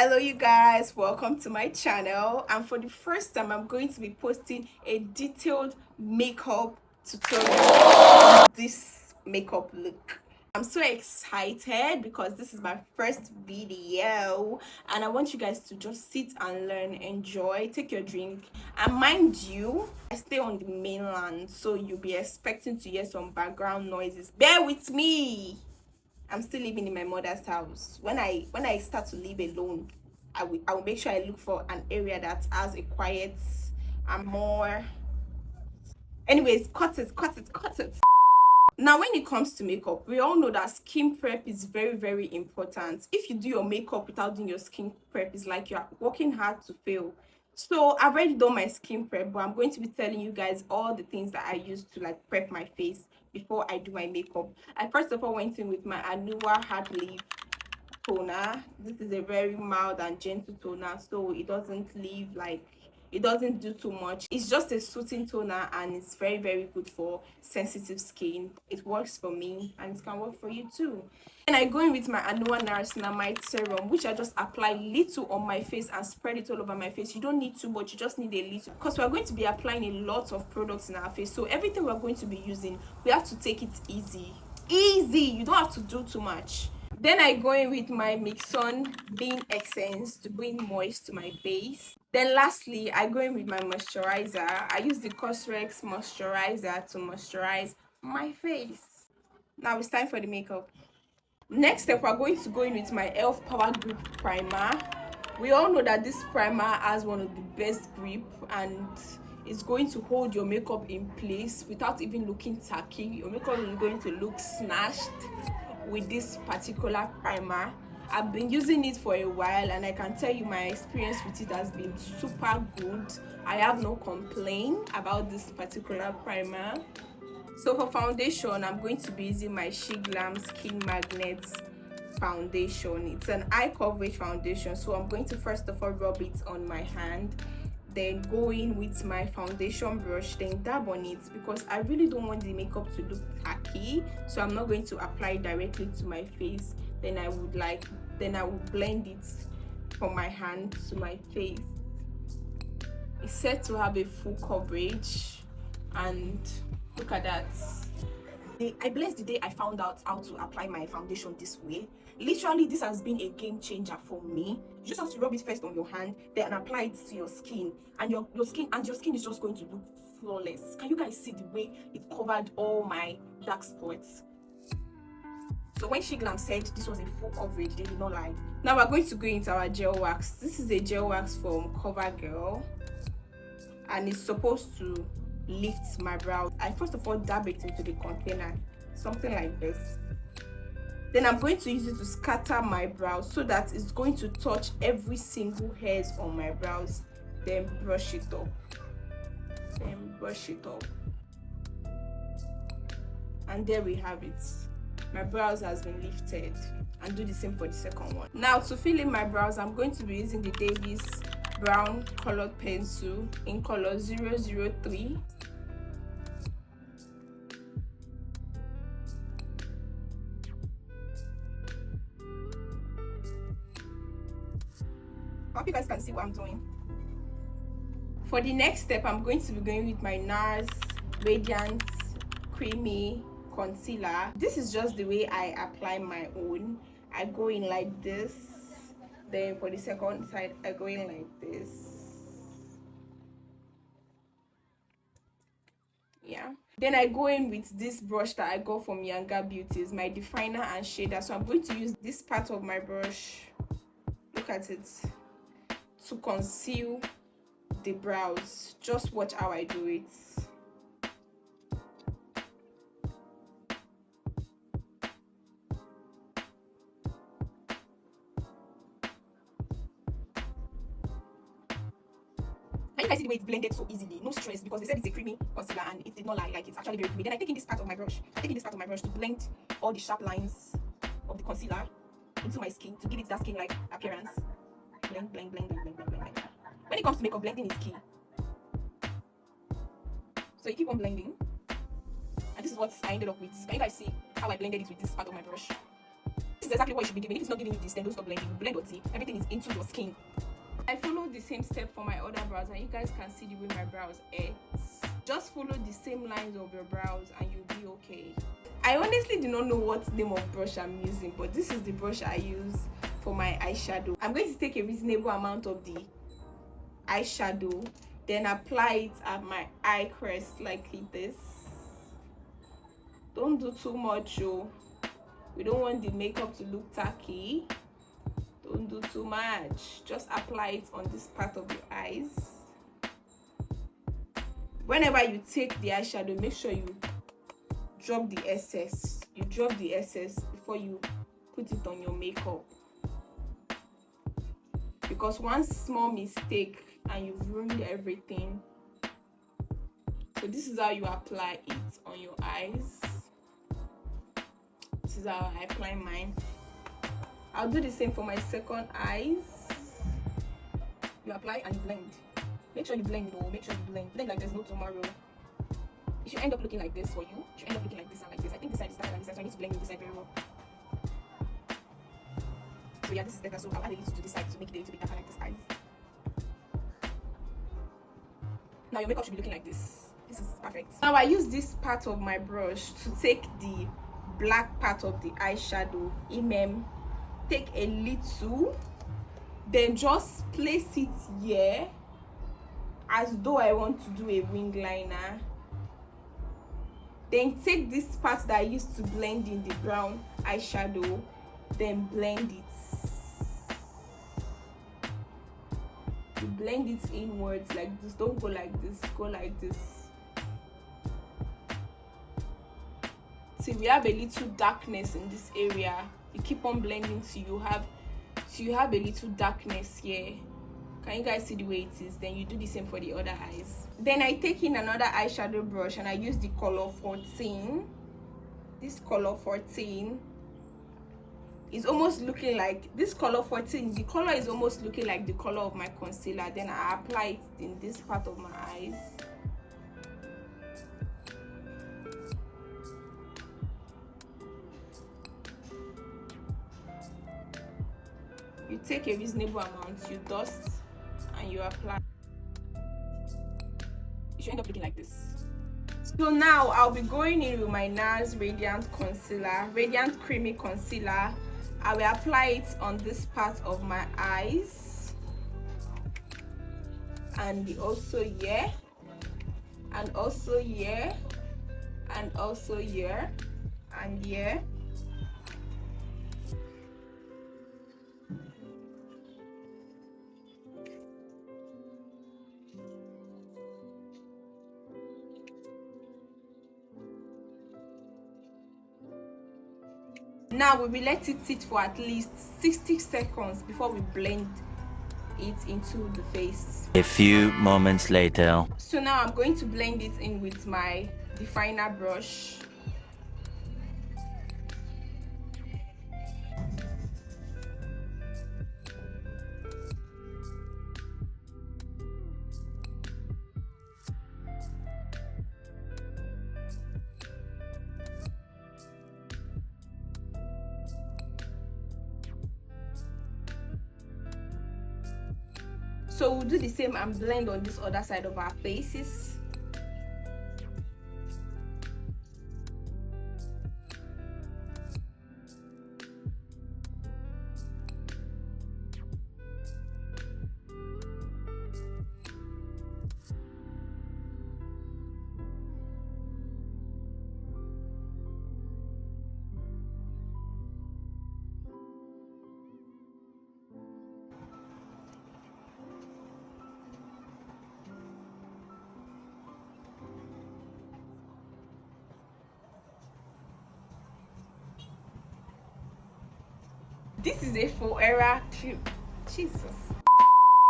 Hello you guys, welcome to my channel, and for the first time I'm going to be posting a detailed makeup tutorial with this makeup look. I'm so excited because this is my first video and I want you guys to just sit and learn, enjoy, take your drink. And mind you, I stay on the mainland, so you'll be expecting to hear some background noises. Bear with me. I'm still living in my mother's house. When I start to live alone, I will make sure I look for an area that has a quiet and more. Anyways, cut it. Now, when it comes to makeup, we all know that skin prep is very important. If you do your makeup without doing your skin prep, it's like you're working hard to fail. So I've already done my skin prep, but I'm going to be telling you guys all the things that I use to like prep my face before I do my makeup. I first of all went in with my Anua hard leaf toner. This is a very mild and gentle toner, so it doesn't leave like, it doesn't do too much. It's just a soothing toner and it's very good for sensitive skin. It works for me and it can work for you too. And I go in with my Anua niacinamide serum, which I just apply little on my face and spread it all over my face. You don't need too much, you just need a little, because we're going to be applying a lot of products in our face, so everything we're going to be using, we have to take it easy. You don't have to do too much. Then I go in with my Mixon Bean Essence to bring moist to my face. Then lastly, I go in with my moisturizer. I use the Cosrx moisturizer to moisturize my face. Now it's time for the makeup. Next step, we're going to go in with my e.l.f. Power Grip Primer. We all know that this primer has one of the best grip and it's going to hold your makeup in place without even looking tacky. Your makeup is going to look snatched with this particular primer. I've been using it for a while and I can tell you my experience with it has been super good. I have no complaint about this particular primer. So for foundation, I'm going to be using my Shiglam Skin Magnet foundation. It's an eye coverage foundation, so I'm going to first of all rub it on my hand, then go in with my foundation brush, then dab on it because I really don't want the makeup to look tacky, so I'm not going to apply it directly to my face. Then I would blend it from my hand to my face. It's said to have a full coverage, and look at that. I blessed the day I found out how to apply my foundation this way. Literally, this has been a game changer for me. You just have to rub it first on your hand, then apply it to your skin, and your skin is just going to look flawless. Can you guys see the way it covered all my dark spots? So when Shiglam said this was a full coverage, they did not lie. Now we're going to go into our gel wax. This is a gel wax from CoverGirl, and it's supposed to lift my brows. I first of all dab it into the container, something like this. Then I'm going to use it to scatter my brows so that it's going to touch every single hairs on my brows. Then brush it up. And there we have it. My brows has been lifted. And do the same for the second one. Now to fill in my brows, I'm going to be using the Davis brown colored pencil in color 003. I hope you guys can see what I'm doing. For the next step, I'm going to be going with my NARS Radiant Creamy Concealer. This is just the way I apply my own. I go in like this. Then for the second side, I go in like this. Yeah. Then I go in with this brush that I got from Younger Beauties, my definer and shader. So I'm going to use this part of my brush, look at it, to conceal the brows. Just watch how I do it. Can you guys see the way it blended so easily? No stress, because they said it's a creamy concealer and it did not lie, like it's actually very creamy. Then I take in this part of my brush. To blend all the sharp lines of the concealer into my skin to give it that skin-like appearance. Blend. When it comes to makeup, blending is key. So you keep on blending. And this is what I ended up with. Can you guys see how I blended it with this part of my brush? This is exactly what you should be giving. If it's not giving you this, then don't stop blending. You blend OT, everything is into your skin. I follow the same step for my other brows, and you guys can see the way my brows ends. Just follow the same lines of your brows and you'll be okay. I honestly do not know what name of brush I'm using, but this is the brush I use for my eyeshadow. I'm going to take a reasonable amount of the eyeshadow, then apply it at my eye crest like this. Don't do too much, oh. We don't want the makeup to look tacky. Don't do too much. Just apply it on this part of your eyes. Whenever you take the eyeshadow, make sure you drop the excess. You drop the excess before you put it on your makeup. Because one small mistake and you've ruined everything. So this is how you apply it on your eyes. This is how I apply mine. I'll do the same for my second eyes. You apply and you blend. Make sure you blend, though. Make sure you blend. Blend like there's no tomorrow. It should end up looking like this for you. It should end up looking like this and like this. I think this side is better than this side, so I need to blend this side very well. So yeah, this is better. So I'll add a little to this side to make it a little bit darker like this eyes. Now your makeup should be looking like this. This is perfect. Now I use this part of my brush to take the black part of the eyeshadow. Take a little, then just place it here as though I want to do a wing liner. Then take this part that I used to blend in the brown eyeshadow, then blend it. You blend it inwards like this. Don't go like this, go like this. See, we have a little darkness in this area. You keep on blending till you have a little darkness here. Can you guys see the way it is? Then you do the same for the other eyes. Then I take in another eyeshadow brush and I use the color 14. This color 14 is almost looking like this color 14. The color is almost looking like the color of my concealer. Then I apply it in this part of my eyes. You take a reasonable amount, you dust and you apply. It should end up looking like this. So now I'll be going in with my NARS Radiant Concealer, Radiant Creamy Concealer. I will apply it on this part of my eyes and also here, and also here, and also here, and here. Now we will let it sit for at least 60 seconds before we blend it into the face. A few moments later. So now I'm going to blend it in with my definer brush. So we'll do the same and blend on this other side of our faces. This is a Forever cream. Jesus.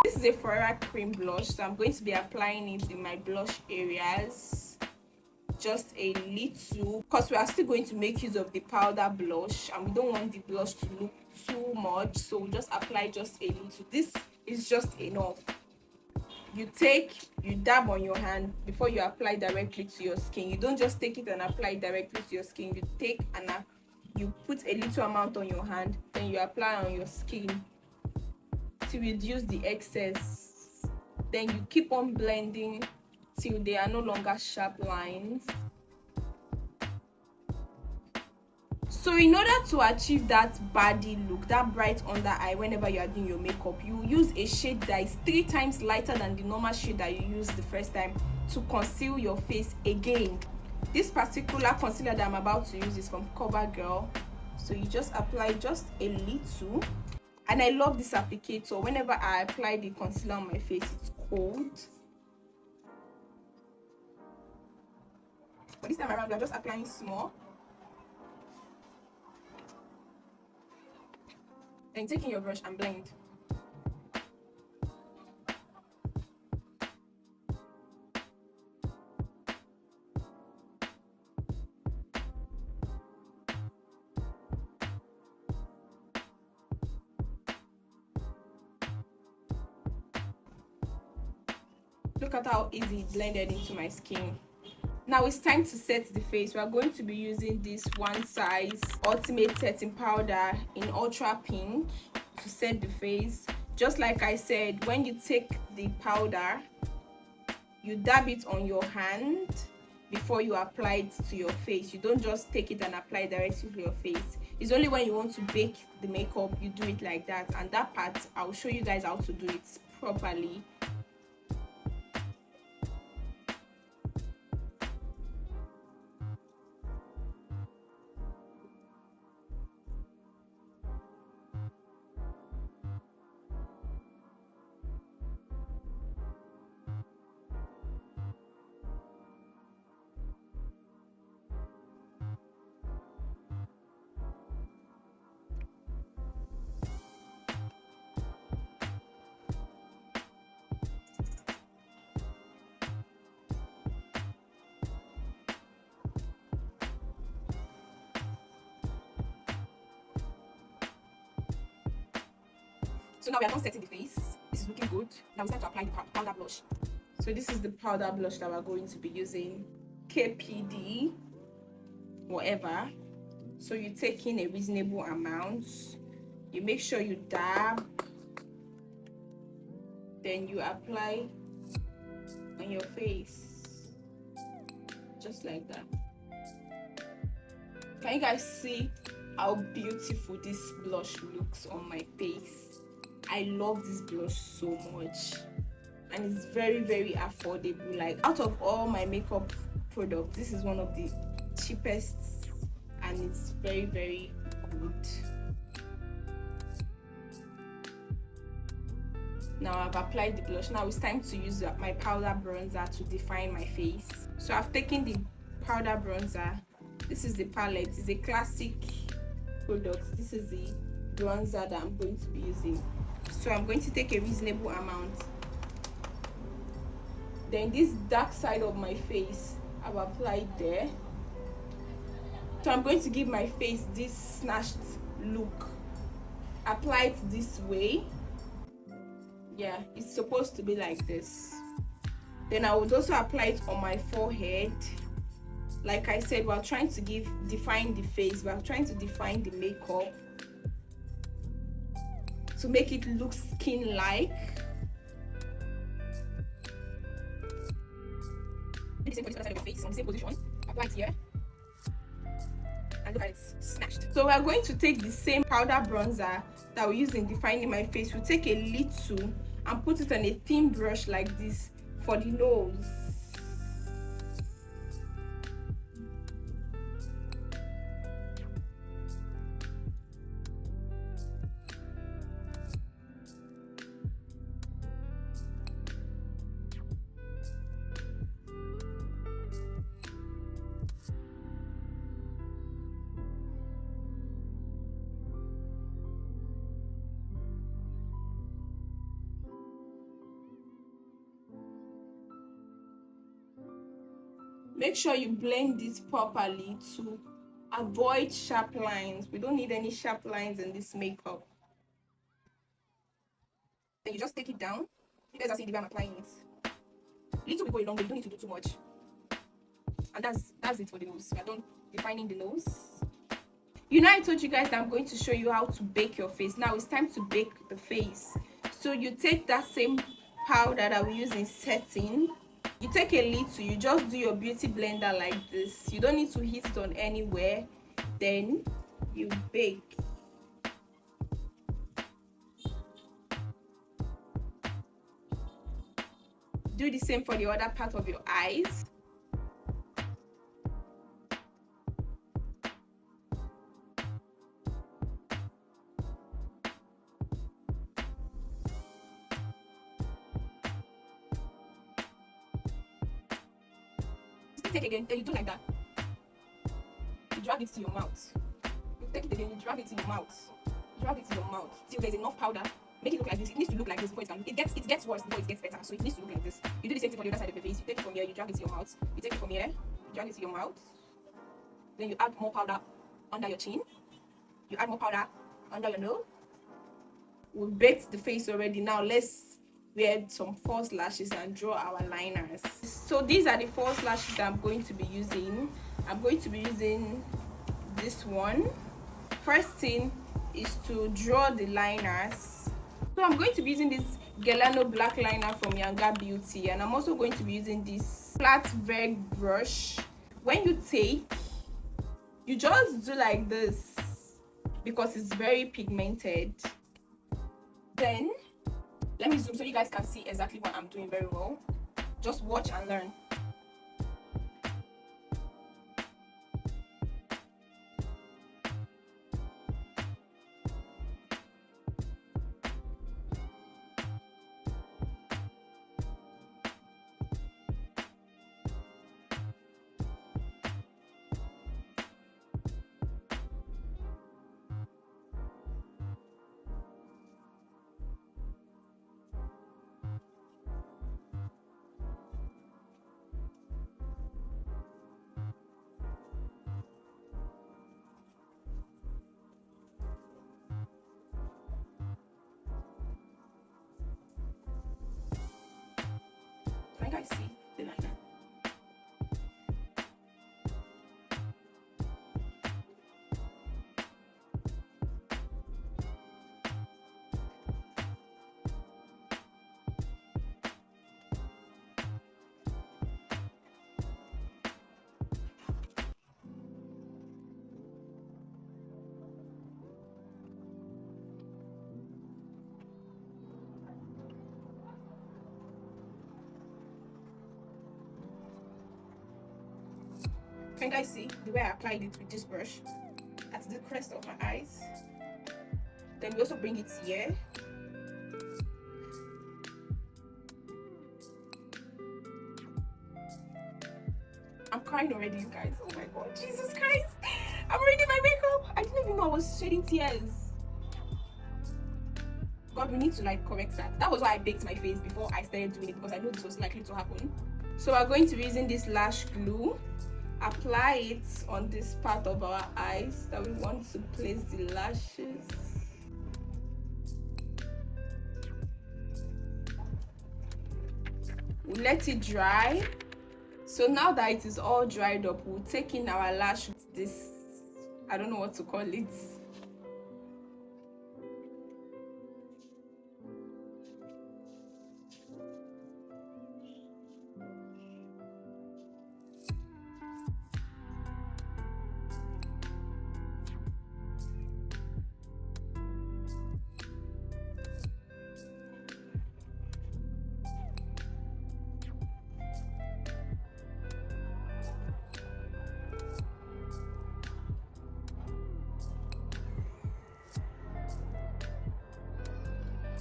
This is a Forever cream blush, so I'm going to be applying it in my blush areas. Just a little, because we are still going to make use of the powder blush and we don't want the blush to look too much, so we'll just apply just a little. This is just enough. You dab on your hand before you apply directly to your skin. You don't just take it and apply directly to your skin. You take and you put a little amount on your hand, then you apply on your skin to reduce the excess. Then you keep on blending till they are no longer sharp lines. So in order to achieve that body look, that bright under eye whenever you are doing your makeup, you use a shade that is 3 times lighter than the normal shade that you used the first time to conceal your face again. This particular concealer that I'm about to use is from CoverGirl. So you just apply just a little. And I love this applicator. Whenever I apply the concealer on my face, it's cold. But this time around, we are just applying small. Then taking your brush and blend. Look at how easy it blended into my skin. Now it's time to set the face. We are going to be using this One Size Ultimate Setting Powder in Ultra Pink to set the face. Just like I said, when you take the powder, you dab it on your hand before you apply it to your face. You don't just take it and apply it directly to your face. It's only when you want to bake the makeup you do it like that, and that part I'll show you guys how to do it properly. So now we are done setting the face. This is looking good. Now it's time to apply the powder blush. So this is the powder blush that we're going to be using. KPD, whatever. So you take in a reasonable amount. You make sure you dab. Then you apply on your face. Just like that. Can you guys see how beautiful this blush looks on my face? I love this blush so much, and it's very, very affordable. Like, out of all my makeup products, this is one of the cheapest, and it's very, very good. Now I've applied the blush. Now it's time to use my powder bronzer to define my face. So I've taken the powder bronzer. This is the palette. It's a classic product. This is the bronzer that I'm going to be using. So I'm going to take a reasonable amount. Then this dark side of my face, I've applied there. So I'm going to give my face this snatched look. Apply it this way. Yeah, it's supposed to be like this. Then I would also apply it on my forehead. Like I said, we're trying to define the face. We're trying to define the makeup to make it look skin-like. The same position of your face, on the same position. Apply it here. And look at it, snatched. So we are going to take the same powder bronzer that we use in defining my face. We'll take a little and put it on a thin brush like this for the nose. Make sure you blend this properly to avoid sharp lines. We don't need any sharp lines in this makeup. Then you just take it down. You guys are seeing the way I'm applying it. Little will go a long way. You don't need to do too much. And that's it for the nose. We are done defining the nose. You know, I told you guys that I'm going to show you how to bake your face. Now it's time to bake the face. So you take that same powder that we use in setting, you take a little, you just do your beauty blender like this. You don't need to heat it on anywhere. Then you bake. Do the same for the other part of your eyes. Take again, then you do like that. You drag it to your mouth. You take it again, you drag it to your mouth. Drag it to your mouth till there's enough powder. Make it look like this. It needs to look like this before it gets worse before it gets better. So it needs to look like this. You do the same thing for the other side of the face. You take it from here, you drag it to your mouth. You take it from here, you drag it to your mouth. Then you add more powder under your chin. You add more powder under your nose. We've baked the face already. Now let's wear some false lashes and draw our liners. So these are the false lashes that I'm going to be using. I'm going to be using this one. First thing is to draw the liners. So I'm going to be using this Gelano black liner from Yanga Beauty, and I'm also going to be using this flat veg brush. When you take, you just do like this because it's very pigmented. Then let me zoom so you guys can see exactly what I'm doing very well. Just watch and learn. Can you guys see the liner? Can you guys see the way I applied it with this brush at the crest of my eyes? Then we also bring it here. I'm crying already, you guys. Oh my god, Jesus Christ! I'm already my makeup. I didn't even know I was shedding tears. God, we need to like correct that. That was why I baked my face before I started doing it, because I know this was likely to happen. So we're going to be using this lash glue. Apply it on this part of our eyes that we want to place the lashes. We'll let it dry. So now that it is all dried up, we'll take in our lash with this, I don't know what to call it.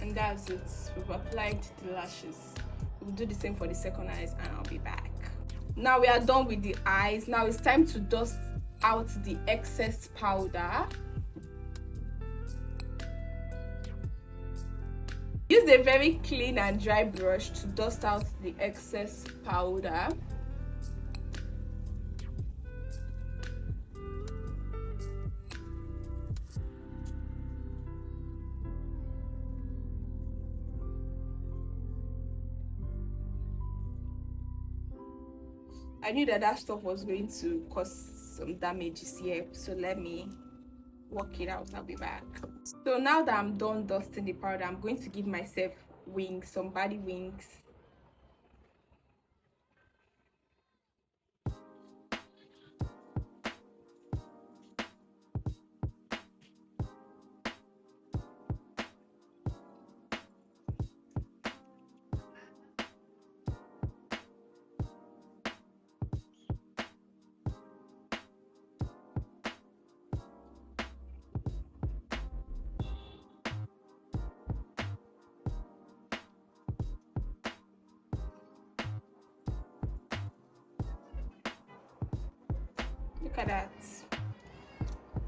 And that's it. We've applied the lashes. We'll do the same for the second eyes and I'll be back. Now we are done with the eyes. Now it's time to dust out the excess powder. Use a very clean and dry brush to dust out the excess powder. I knew that stuff was going to cause some damages here, so let me work it out. I'll be back. So now that I'm done dusting the powder, I'm going to give myself wings, some body wings. Look at that.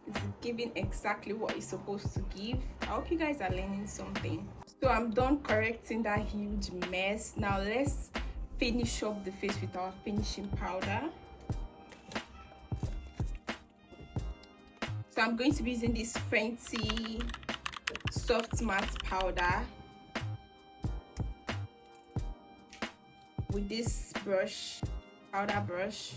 It's giving exactly what it's supposed to give. I hope you guys are learning something. So I'm done correcting that huge mess. Now let's finish up the face with our finishing powder. So I'm going to be using this Fenty soft matte powder with this brush, powder brush.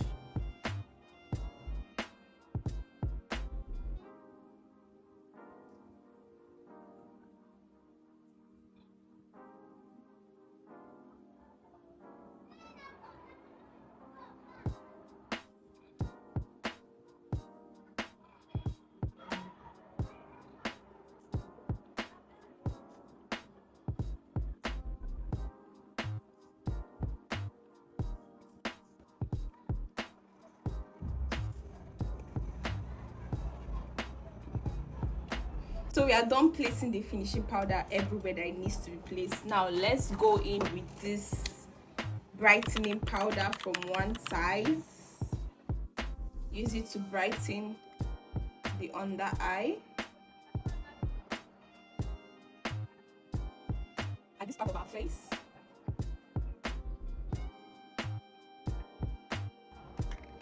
So we are done placing the finishing powder everywhere that it needs to be placed. Now let's go in with this brightening powder from one side. Use it to brighten the under eye and this part of our face.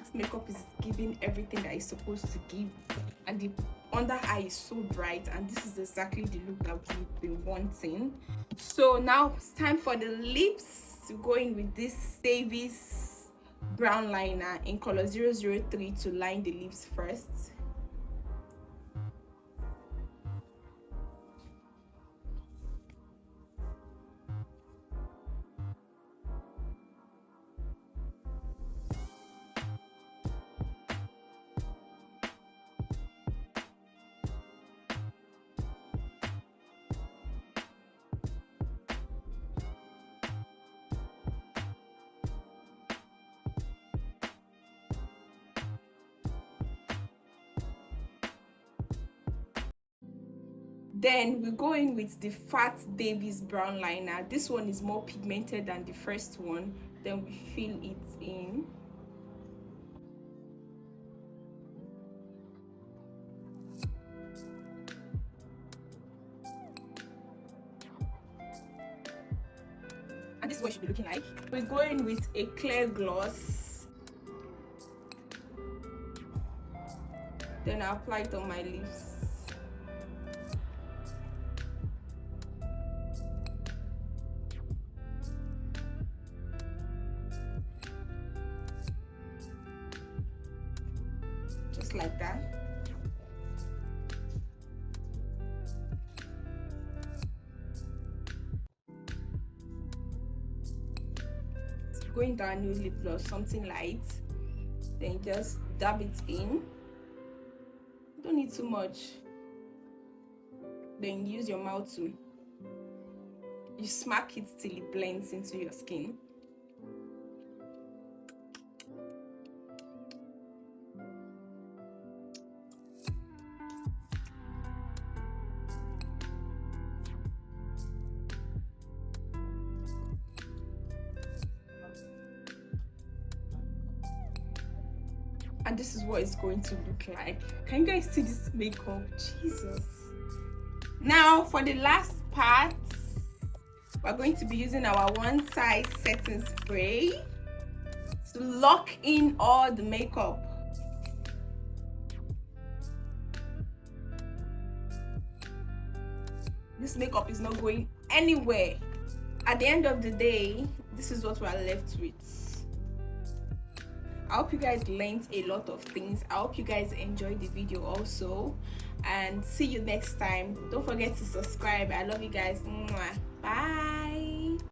This makeup is giving everything that it's supposed to give, and the under eye is so bright, and this is exactly the look that we've been wanting. So now it's time for the lips. To go in with this Davis brown liner in color 003 to line the lips first. Then we go in with the Fat Davis brown liner. This one is more pigmented than the first one. Then we fill it in. And this is what it should be looking like. We go in with a clear gloss. Then I apply it on my lips. Just like that. Going down new lip gloss, something light. Then just dab it in. Don't need too much. Then use your mouth to smack it till it blends into your skin. And this is what it's going to look like. Can you guys see this makeup? Jesus. Now for the last part, we're going to be using our one side setting spray to lock in all the makeup. This makeup is not going anywhere. At the end of the day, this is what we're left with. I hope you guys learned a lot of things. I hope you guys enjoyed the video also, and see you next time. Don't forget to subscribe. I love you guys. Mwah. Bye.